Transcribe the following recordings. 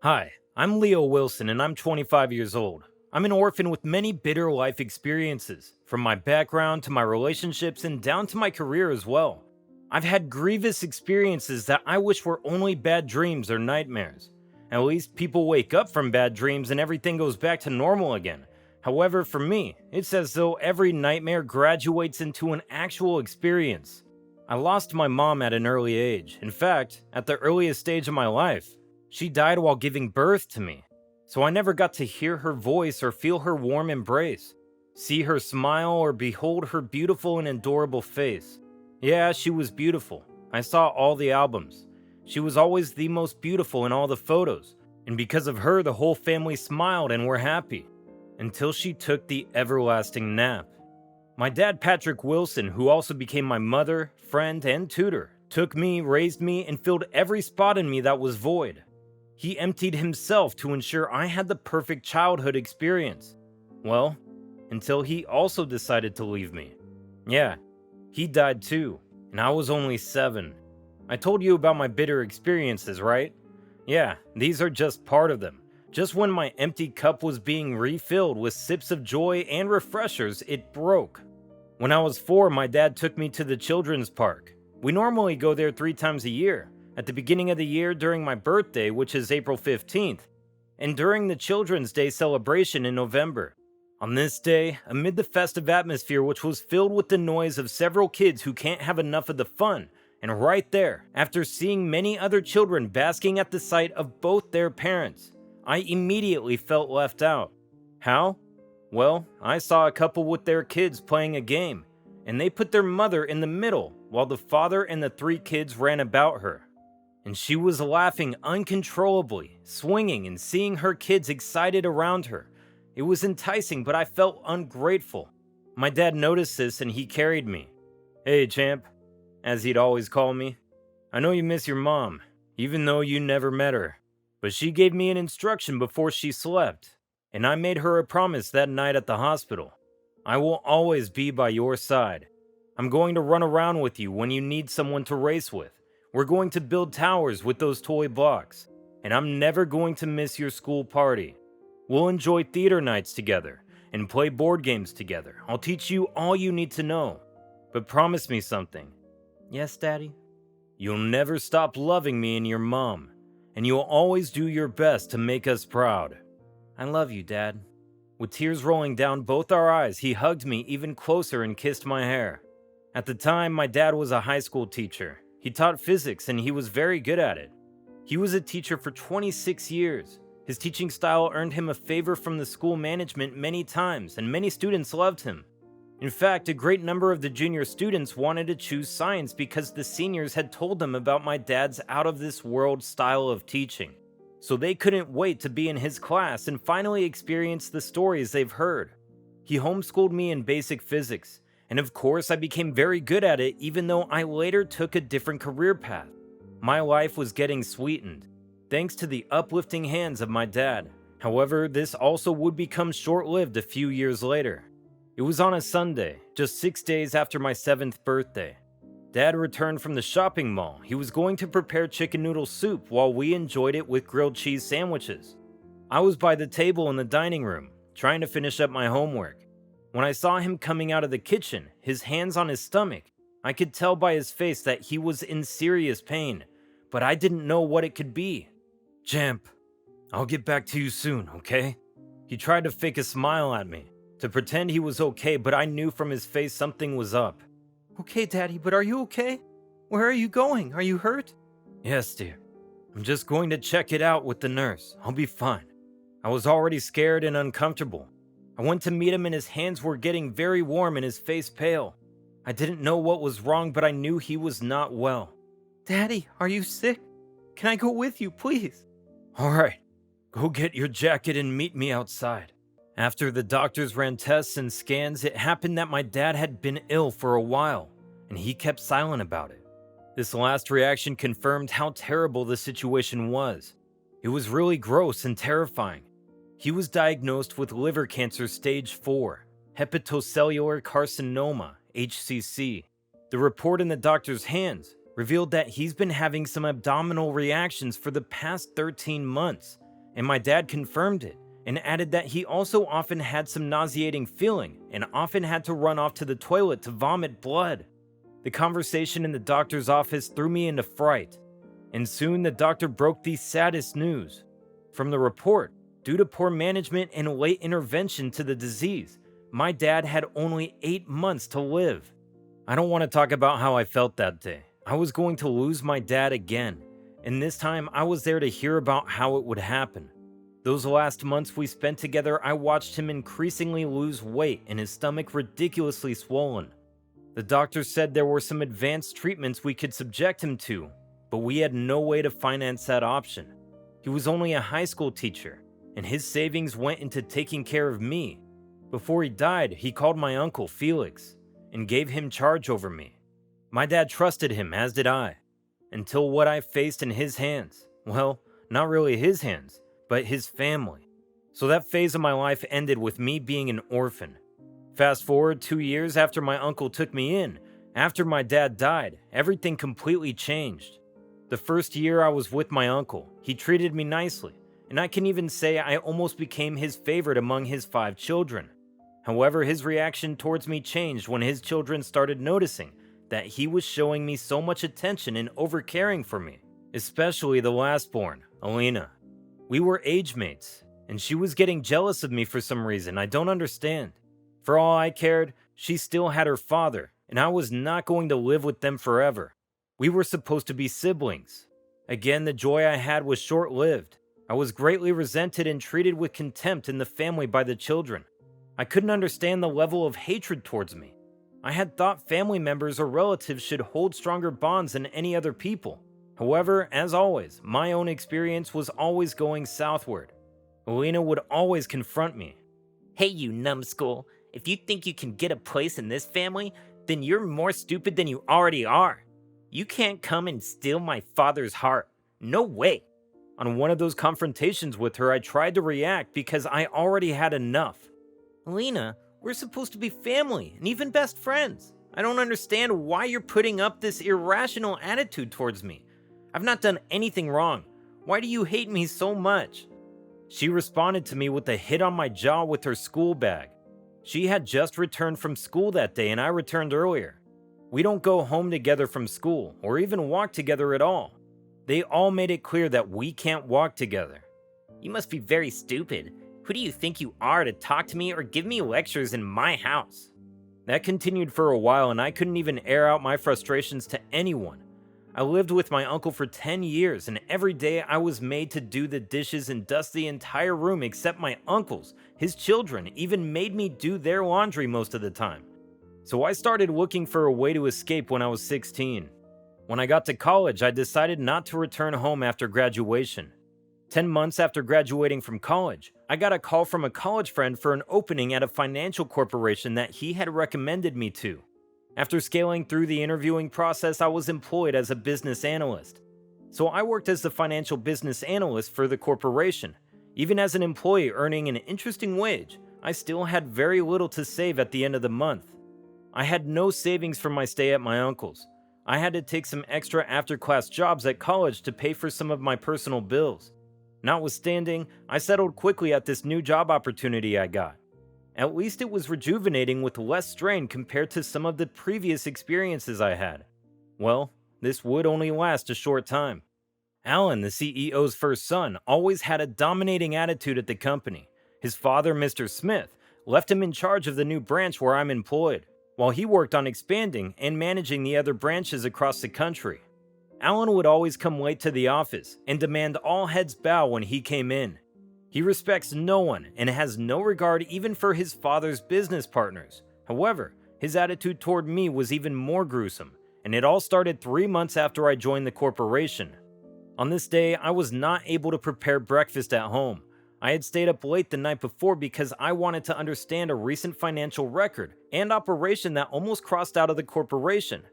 Hi, I'm Leo Wilson and I'm 25 years old. I'm an orphan with many bitter life experiences, from my background to my relationships and down to my career as well. I've had grievous experiences that I wish were only bad dreams or nightmares. At least people wake up from bad dreams and everything goes back to normal again. However, for me, it's as though every nightmare graduates into an actual experience. I lost my mom at an early age. In fact, at the earliest stage of my life. She died while giving birth to me, so I never got to hear her voice or feel her warm embrace, see her smile or behold her beautiful and adorable face. Yeah, she was beautiful. I saw all the albums. She was always the most beautiful in all the photos, and because of her, the whole family smiled and were happy, until she took the everlasting nap. My dad, Patrick Wilson, who also became my mother, friend, and tutor, took me, raised me, and filled every spot in me that was void. He emptied himself to ensure I had the perfect childhood experience. Well, until he also decided to leave me. Yeah, he died too, and I was only 7. I told you about my bitter experiences, right? Yeah, these are just part of them. Just when my empty cup was being refilled with sips of joy and refreshers, it broke. When I was 4, my dad took me to the children's park. We normally go there 3 times a year. At the beginning of the year during my birthday, which is April 15th, and during the Children's Day celebration in November. On this day, amid the festive atmosphere which was filled with the noise of several kids who can't have enough of the fun, and right there, after seeing many other children basking at the sight of both their parents, I immediately felt left out. How? Well, I saw a couple with their kids playing a game, and they put their mother in the middle while the father and the 3 kids ran about her. And she was laughing uncontrollably, swinging and seeing her kids excited around her. It was enticing, but I felt ungrateful. My dad noticed this and he carried me. "Hey, champ," as he'd always call me. "I know you miss your mom, even though you never met her. But she gave me an instruction before she slept, and I made her a promise that night at the hospital. I will always be by your side. I'm going to run around with you when you need someone to race with. We're going to build towers with those toy blocks, and I'm never going to miss your school party. We'll enjoy theater nights together and play board games together. I'll teach you all you need to know. But promise me something." "Yes, Daddy?" "You'll never stop loving me and your mom, and you'll always do your best to make us proud." "I love you, Dad." With tears rolling down both our eyes, he hugged me even closer and kissed my hair. At the time, my dad was a high school teacher. He taught physics and he was very good at it. He was a teacher for 26 years. His teaching style earned him a favor from the school management many times, and many students loved him. In fact, a great number of the junior students wanted to choose science because the seniors had told them about my dad's out-of-this-world style of teaching. So they couldn't wait to be in his class and finally experience the stories they've heard. He homeschooled me in basic physics. And of course, I became very good at it even though I later took a different career path. My life was getting sweetened, thanks to the uplifting hands of my dad. However, this also would become short-lived a few years later. It was on a Sunday, just 6 days after my 7th birthday. Dad returned from the shopping mall. He was going to prepare chicken noodle soup while we enjoyed it with grilled cheese sandwiches. I was by the table in the dining room, trying to finish up my homework. When I saw him coming out of the kitchen, his hands on his stomach, I could tell by his face that he was in serious pain, but I didn't know what it could be. "Champ, I'll get back to you soon, okay?" He tried to fake a smile at me, to pretend he was okay, but I knew from his face something was up. "Okay, Daddy, but are you okay? Where are you going? Are you hurt?" "Yes, dear. I'm just going to check it out with the nurse. I'll be fine." I was already scared and uncomfortable. I went to meet him and his hands were getting very warm and his face pale. I didn't know what was wrong, but I knew he was not well. "Daddy, are you sick? Can I go with you, please?" "All right, go get your jacket and meet me outside." After the doctors ran tests and scans, it happened that my dad had been ill for a while, and he kept silent about it. This last reaction confirmed how terrible the situation was. It was really gross and terrifying. He was diagnosed with liver cancer stage 4, hepatocellular carcinoma, HCC. The report in the doctor's hands revealed that he's been having some abdominal reactions for the past 13 months. and my dad confirmed it and added that he also often had some nauseating feeling and often had to run off to the toilet to vomit blood. The conversation in the doctor's office threw me into fright, and soon the doctor broke the saddest news. From the report, due to poor management and late intervention to the disease, my dad had only 8 months to live. I don't want to talk about how I felt that day. I was going to lose my dad again, and this time I was there to hear about how it would happen. Those last months we spent together, I watched him increasingly lose weight and his stomach ridiculously swollen. The doctor said there were some advanced treatments we could subject him to, but we had no way to finance that option. He was only a high school teacher, and his savings went into taking care of me. Before he died, he called my uncle, Felix, and gave him charge over me. My dad trusted him, as did I, until what I faced in his hands. Well, not really his hands, but his family. So that phase of my life ended with me being an orphan. Fast forward 2 years after my uncle took me in, after my dad died, everything completely changed. The first year I was with my uncle, he treated me nicely, and I can even say I almost became his favorite among his 5 children. However, his reaction towards me changed when his children started noticing that he was showing me so much attention and overcaring for me, especially the lastborn, Alina. We were age mates, and she was getting jealous of me for some reason I don't understand. For all I cared, she still had her father, and I was not going to live with them forever. We were supposed to be siblings. Again, the joy I had was short-lived. I was greatly resented and treated with contempt in the family by the children. I couldn't understand the level of hatred towards me. I had thought family members or relatives should hold stronger bonds than any other people. However, as always, my own experience was always going southward. Alina would always confront me. Hey, you numbskull. If you think you can get a place in this family, then you're more stupid than you already are. You can't come and steal my father's heart. No way. On one of those confrontations with her, I tried to react because I already had enough. Alina, we're supposed to be family and even best friends. I don't understand why you're putting up this irrational attitude towards me. I've not done anything wrong. Why do you hate me so much? She responded to me with a hit on my jaw with her school bag. She had just returned from school that day and I returned earlier. We don't go home together from school or even walk together at all. They all made it clear that we can't walk together. You must be very stupid. Who do you think you are to talk to me or give me lectures in my house? That continued for a while and I couldn't even air out my frustrations to anyone. I lived with my uncle for 10 years and every day I was made to do the dishes and dust the entire room except my uncle's. His children even made me do their laundry most of the time. So I started looking for a way to escape when I was 16. When I got to college, I decided not to return home after graduation. 10 months after graduating from college, I got a call from a college friend for an opening at a financial corporation that he had recommended me to. After scaling through the interviewing process, I was employed as a business analyst. So I worked as the financial business analyst for the corporation. Even as an employee earning an interesting wage, I still had very little to save at the end of the month. I had no savings from my stay at my uncle's. I had to take some extra after-class jobs at college to pay for some of my personal bills. Notwithstanding, I settled quickly at this new job opportunity I got. At least it was rejuvenating with less strain compared to some of the previous experiences I had. Well, this would only last a short time. Alan, the CEO's first son, always had a dominating attitude at the company. His father, Mr. Smith, left him in charge of the new branch where I'm employed, while he worked on expanding and managing the other branches across the country. Alan would always come late to the office and demand all heads bow when he came in. He respects no one and has no regard even for his father's business partners. However, his attitude toward me was even more gruesome, and it all started 3 months after I joined the corporation. On this day, I was not able to prepare breakfast at home. I had stayed up late the night before because I wanted to understand a recent financial record and operation that almost crossed out of the corporation.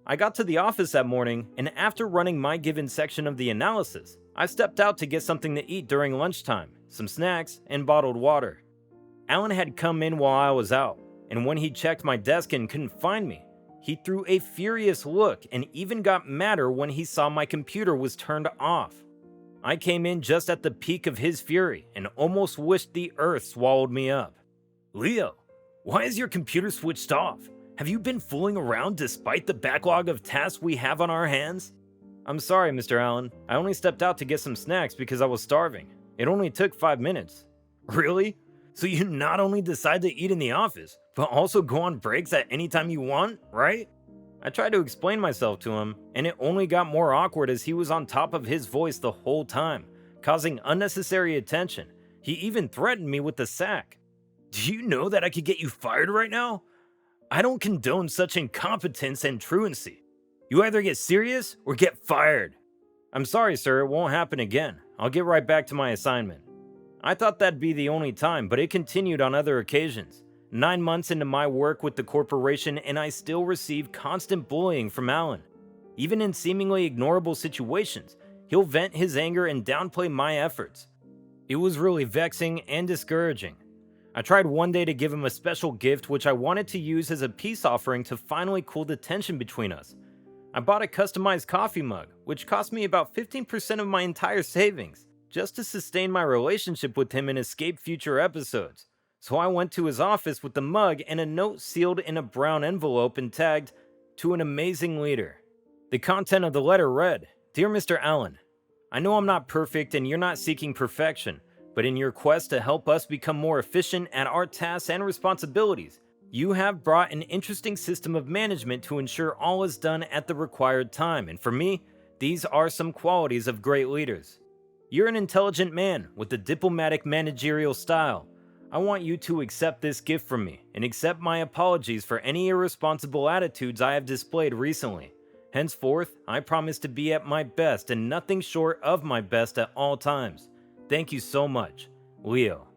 I got to the office that morning, and after running my given section of the analysis, I stepped out to get something to eat during lunchtime, some snacks, and bottled water. Alan had come in while I was out, and when he checked my desk and couldn't find me, he threw a furious look and even got madder when he saw my computer was turned off. I came in just at the peak of his fury and almost wished the earth swallowed me up. Leo, why is your computer switched off? Have you been fooling around despite the backlog of tasks we have on our hands? I'm sorry, Mr. Allen. I only stepped out to get some snacks because I was starving. It only took 5 minutes. Really? So you not only decide to eat in the office, but also go on breaks at any time you want, right? I tried to explain myself to him, and it only got more awkward as he was on top of his voice the whole time, causing unnecessary attention. He even threatened me with the sack. Do you know that I could get you fired right now? I don't condone such incompetence and truancy. You either get serious or get fired. I'm sorry, sir, it won't happen again. I'll get right back to my assignment. I thought that'd be the only time, but it continued on other occasions. 9 months into my work with the corporation, and I still receive constant bullying from Allen. Even in seemingly ignorable situations, he'll vent his anger and downplay my efforts. It was really vexing and discouraging. I tried one day to give him a special gift which I wanted to use as a peace offering to finally cool the tension between us. I bought a customized coffee mug, which cost me about 15% of my entire savings, just to sustain my relationship with him and escape future episodes. So I went to his office with the mug and a note sealed in a brown envelope and tagged, "To an amazing leader." The content of the letter read, "Dear Mr. Allen, I know I'm not perfect and you're not seeking perfection, but in your quest to help us become more efficient at our tasks and responsibilities, you have brought an interesting system of management to ensure all is done at the required time, and for me, these are some qualities of great leaders. You're an intelligent man with a diplomatic managerial style. I want you to accept this gift from me and accept my apologies for any irresponsible attitudes I have displayed recently. Henceforth, I promise to be at my best and nothing short of my best at all times. Thank you so much. Leo."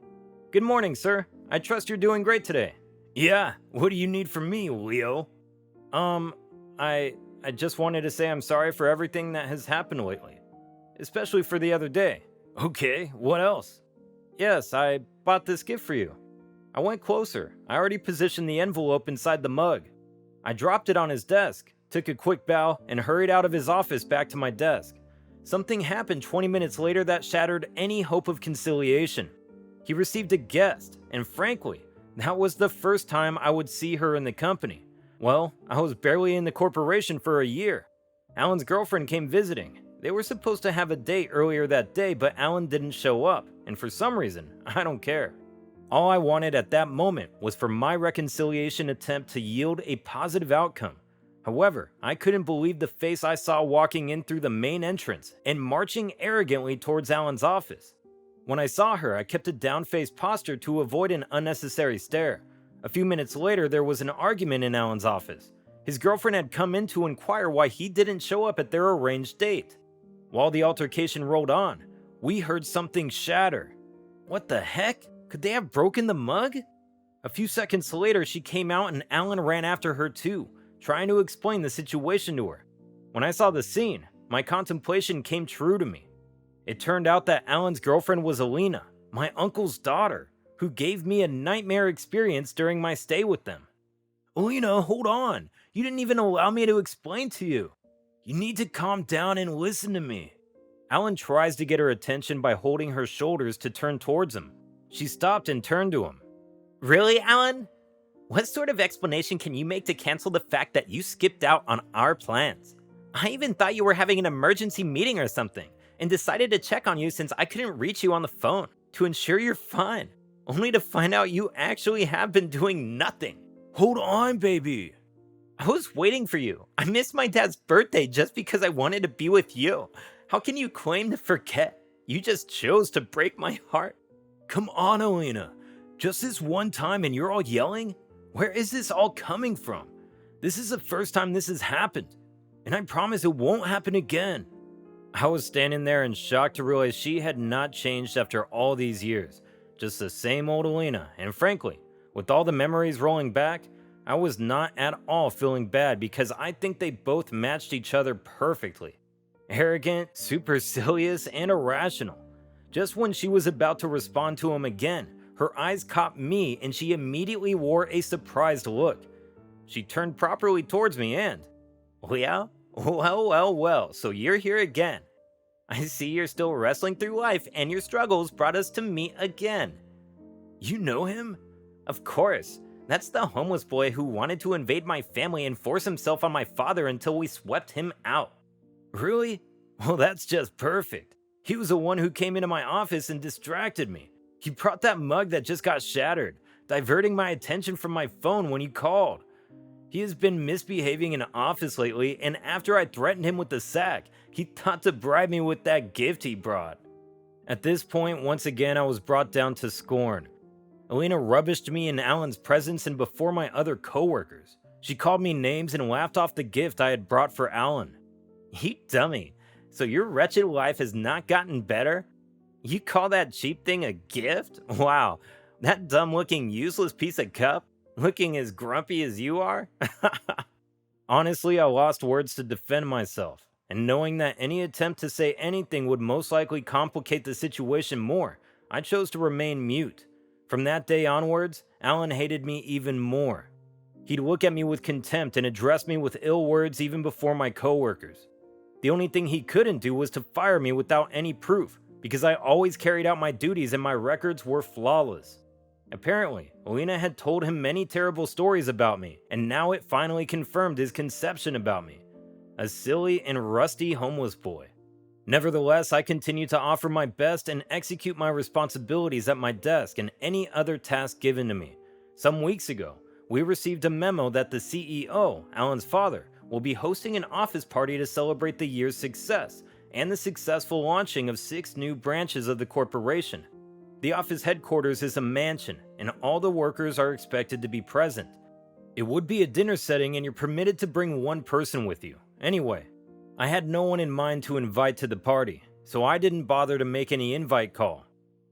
Good morning, sir. I trust you're doing great today. Yeah, what do you need from me, Leo? I just wanted to say I'm sorry for everything that has happened lately. Especially for the other day. Okay, what else? Yes, I bought this gift for you. I went closer. I already positioned the envelope inside the mug. I dropped it on his desk, took a quick bow, and hurried out of his office back to my desk. Something happened 20 minutes later that shattered any hope of conciliation. He received a guest, and frankly, that was the first time I would see her in the company. Well, I was barely in the corporation for a year. Alan's girlfriend came visiting. They were supposed to have a date earlier that day, but Alan didn't show up, and for some reason, I don't care. All I wanted at that moment was for my reconciliation attempt to yield a positive outcome. However, I couldn't believe the face I saw walking in through the main entrance and marching arrogantly towards Alan's office. When I saw her, I kept a down-faced posture to avoid an unnecessary stare. A few minutes later, there was an argument in Alan's office. His girlfriend had come in to inquire why he didn't show up at their arranged date. While the altercation rolled on, we heard something shatter. What the heck? Could they have broken the mug? A few seconds later, she came out and Alan ran after her too, trying to explain the situation to her. When I saw the scene, my contemplation came true to me. It turned out that Alan's girlfriend was Alina, my uncle's daughter, who gave me a nightmare experience during my stay with them. Alina, hold on. You didn't even allow me to explain to you. You need to calm down and listen to me. Alan tries to get her attention by holding her shoulders to turn towards him. She stopped and turned to him. Really, Alan? What sort of explanation can you make to cancel the fact that you skipped out on our plans? I even thought you were having an emergency meeting or something, and decided to check on you since I couldn't reach you on the phone to ensure you're fine, only to find out you actually have been doing nothing. Hold on, baby. I was waiting for you. I missed my dad's birthday just because I wanted to be with you. How can you claim to forget? You just chose to break my heart. Come on, Alina. Just this one time and you're all yelling? Where is this all coming from? This is the first time this has happened, and I promise it won't happen again. I was standing there in shock to realize she had not changed after all these years. Just the same old Alina, and frankly, with all the memories rolling back, I was not at all feeling bad because I think they both matched each other perfectly. Arrogant, supercilious, and irrational. Just when she was about to respond to him again, her eyes caught me and she immediately wore a surprised look. She turned properly towards me and, Well, so you're here again. I see you're still wrestling through life, and your struggles brought us to meet again. You know him? Of course. That's the homeless boy who wanted to invade my family and force himself on my father until we swept him out. Really? Well, that's just perfect. He was the one who came into my office and distracted me. He brought that mug that just got shattered, diverting my attention from my phone when you called. He has been misbehaving in the office lately, and after I threatened him with the sack, he thought to bribe me with that gift he brought. At this point, once again, I was brought down to scorn. Alina rubbished me in Alan's presence and before my other coworkers. She called me names and laughed off the gift I had brought for Alan. You dummy. So your wretched life has not gotten better? You call that cheap thing a gift? Wow, that dumb-looking useless piece of cup? Looking as grumpy as you are? Honestly, I lost words to defend myself, and knowing that any attempt to say anything would most likely complicate the situation more, I chose to remain mute. From that day onwards, Alan hated me even more. He'd look at me with contempt and address me with ill words even before my coworkers. The only thing he couldn't do was to fire me without any proof, because I always carried out my duties and my records were flawless. Apparently, Alina had told him many terrible stories about me, and now it finally confirmed his conception about me. A silly and rusty homeless boy. Nevertheless, I continue to offer my best and execute my responsibilities at my desk and any other task given to me. Some weeks ago, we received a memo that the CEO, Alan's father, will be hosting an office party to celebrate the year's success and the successful launching of 6 new branches of the corporation. The office headquarters is a mansion, and all the workers are expected to be present. It would be a dinner setting, and you're permitted to bring one person with you. Anyway, I had no one in mind to invite to the party, so I didn't bother to make any invite call.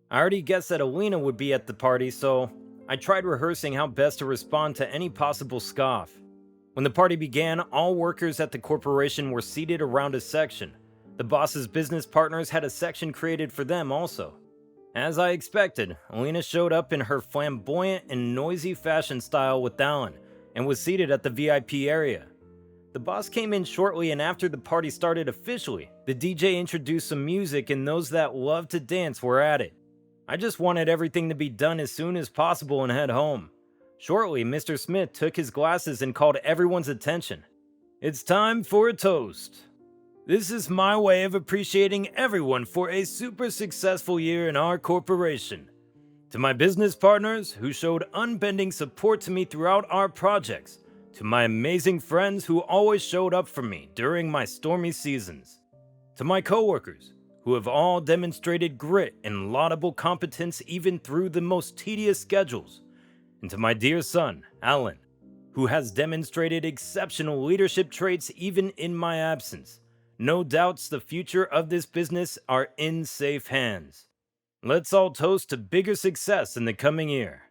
I already guessed that Alina would be at the party, so I tried rehearsing how best to respond to any possible scoff. When the party began, all workers at the corporation were seated around a section. The boss's business partners had a section created for them also. As I expected, Alina showed up in her flamboyant and noisy fashion style with Alan, and was seated at the VIP area. The boss came in shortly, and after the party started officially, the DJ introduced some music and those that love to dance were at it. I just wanted everything to be done as soon as possible and head home. Shortly, Mr. Smith took his glasses and called everyone's attention. It's time for a toast. This is my way of appreciating everyone for a super successful year in our corporation. To my business partners who showed unbending support to me throughout our projects. To my amazing friends who always showed up for me during my stormy seasons. To my coworkers who have all demonstrated grit and laudable competence even through the most tedious schedules. And to my dear son, Alan, who has demonstrated exceptional leadership traits even in my absence. No doubts the future of this business are in safe hands. Let's all toast to bigger success in the coming year.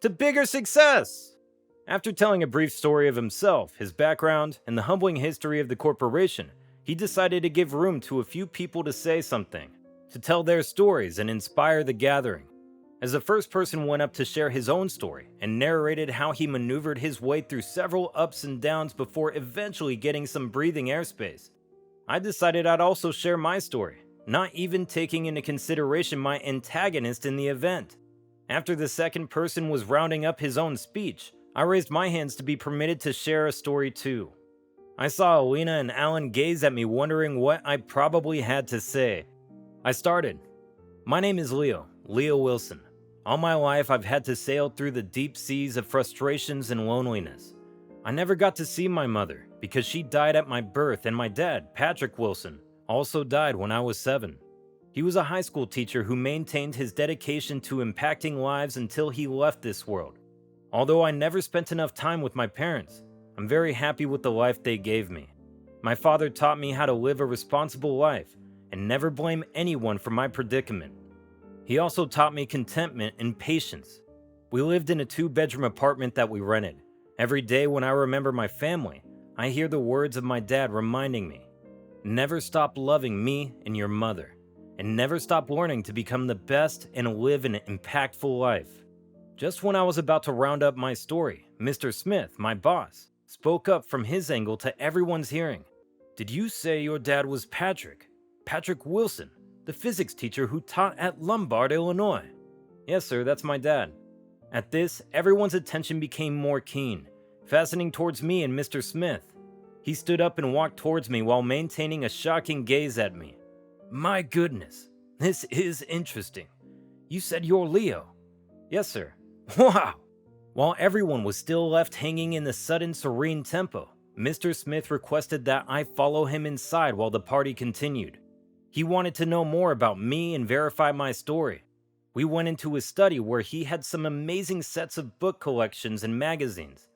To bigger success! After telling a brief story of himself, his background, and the humbling history of the corporation, he decided to give room to a few people to say something, to tell their stories and inspire the gathering. As the first person went up to share his own story and narrated how he maneuvered his way through several ups and downs before eventually getting some breathing airspace, I decided I'd also share my story, not even taking into consideration my antagonist in the event. After the second person was rounding up his own speech, I raised my hands to be permitted to share a story too. I saw Alina and Alan gaze at me wondering what I probably had to say. I started. My name is Leo Wilson. All my life I've had to sail through the deep seas of frustrations and loneliness. I never got to see my mother because she died at my birth, and my dad, Patrick Wilson, also died when I was 7. He was a high school teacher who maintained his dedication to impacting lives until he left this world. Although I never spent enough time with my parents, I'm very happy with the life they gave me. My father taught me how to live a responsible life and never blame anyone for my predicament. He also taught me contentment and patience. We lived in a 2-bedroom apartment that we rented. Every day when I remember my family, I hear the words of my dad reminding me, never stop loving me and your mother, and never stop learning to become the best and live an impactful life. Just when I was about to round up my story, Mr. Smith, my boss, spoke up from his angle to everyone's hearing. Did you say your dad was Patrick? Patrick Wilson, the physics teacher who taught at Lombard, Illinois." "Yes, sir, that's my dad." At this, everyone's attention became more keen, fastening towards me and Mr. Smith. He stood up and walked towards me while maintaining a shocking gaze at me. "My goodness, this is interesting. You said you're Leo." "Yes, sir." "Wow." While everyone was still left hanging in the sudden serene tempo, Mr. Smith requested that I follow him inside while the party continued. He wanted to know more about me and verify my story. We went into his study where he had some amazing sets of book collections and magazines.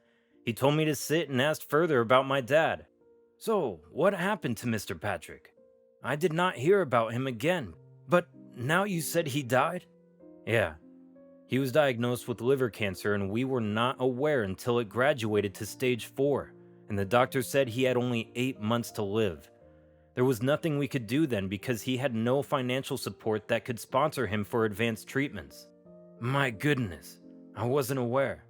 He told me to sit and asked further about my dad. "So, what happened to Mr. Patrick? I did not hear about him again, but now you said he died?" "Yeah. He was diagnosed with liver cancer and we were not aware until it graduated to stage 4, and the doctor said he had only 8 months to live. There was nothing we could do then because he had no financial support that could sponsor him for advanced treatments." "My goodness, I wasn't aware.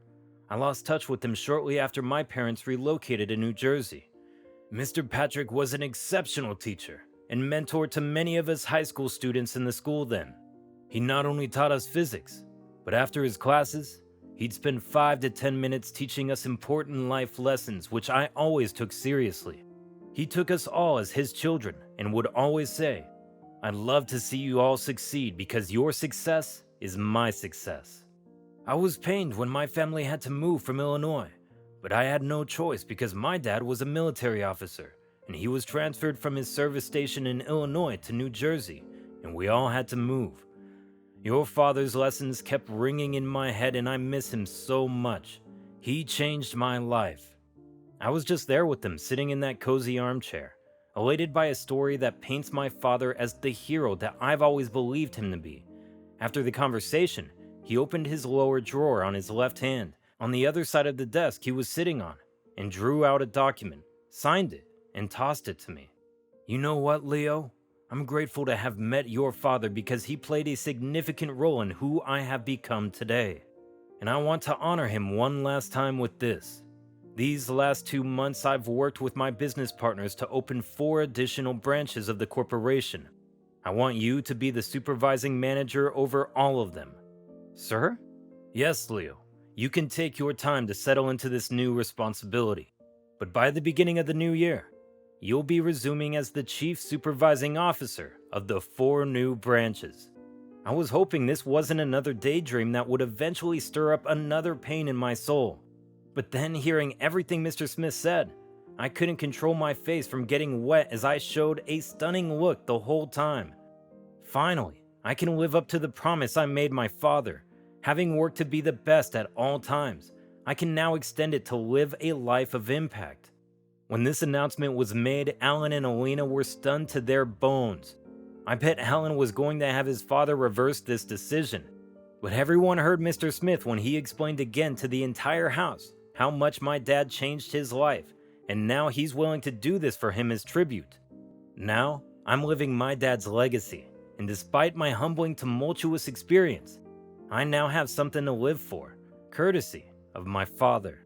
I lost touch with him shortly after my parents relocated to New Jersey. Mr. Patrick was an exceptional teacher and mentor to many of us high school students in the school then. He not only taught us physics, but after his classes, he'd spend 5 to 10 minutes teaching us important life lessons, which I always took seriously. He took us all as his children and would always say, 'I'd love to see you all succeed because your success is my success.' I was pained when my family had to move from Illinois, but I had no choice because my dad was a military officer and he was transferred from his service station in Illinois to New Jersey, and we all had to move. Your father's lessons kept ringing in my head and I miss him so much. He changed my life." I was just there with them, sitting in that cozy armchair, elated by a story that paints my father as the hero that I've always believed him to be. After the conversation, he opened his lower drawer on his left hand, on the other side of the desk he was sitting on, and drew out a document, signed it, and tossed it to me. "You know what, Leo? I'm grateful to have met your father because he played a significant role in who I have become today. And I want to honor him one last time with this. These last 2 months I've worked with my business partners to open 4 additional branches of the corporation. I want you to be the supervising manager over all of them." "Sir?" "Yes, Leo. You can take your time to settle into this new responsibility. But by the beginning of the new year, you'll be resuming as the chief supervising officer of the 4 new branches." I was hoping this wasn't another daydream that would eventually stir up another pain in my soul. But then hearing everything Mr. Smith said, I couldn't control my face from getting wet as I showed a stunning look the whole time. Finally, I can live up to the promise I made my father. Having worked to be the best at all times, I can now extend it to live a life of impact. When this announcement was made, Alan and Alina were stunned to their bones. I bet Alan was going to have his father reverse this decision. But everyone heard Mr. Smith when he explained again to the entire house how much my dad changed his life, and now he's willing to do this for him as tribute. Now, I'm living my dad's legacy, and despite my humbling, tumultuous experience, I now have something to live for, courtesy of my father.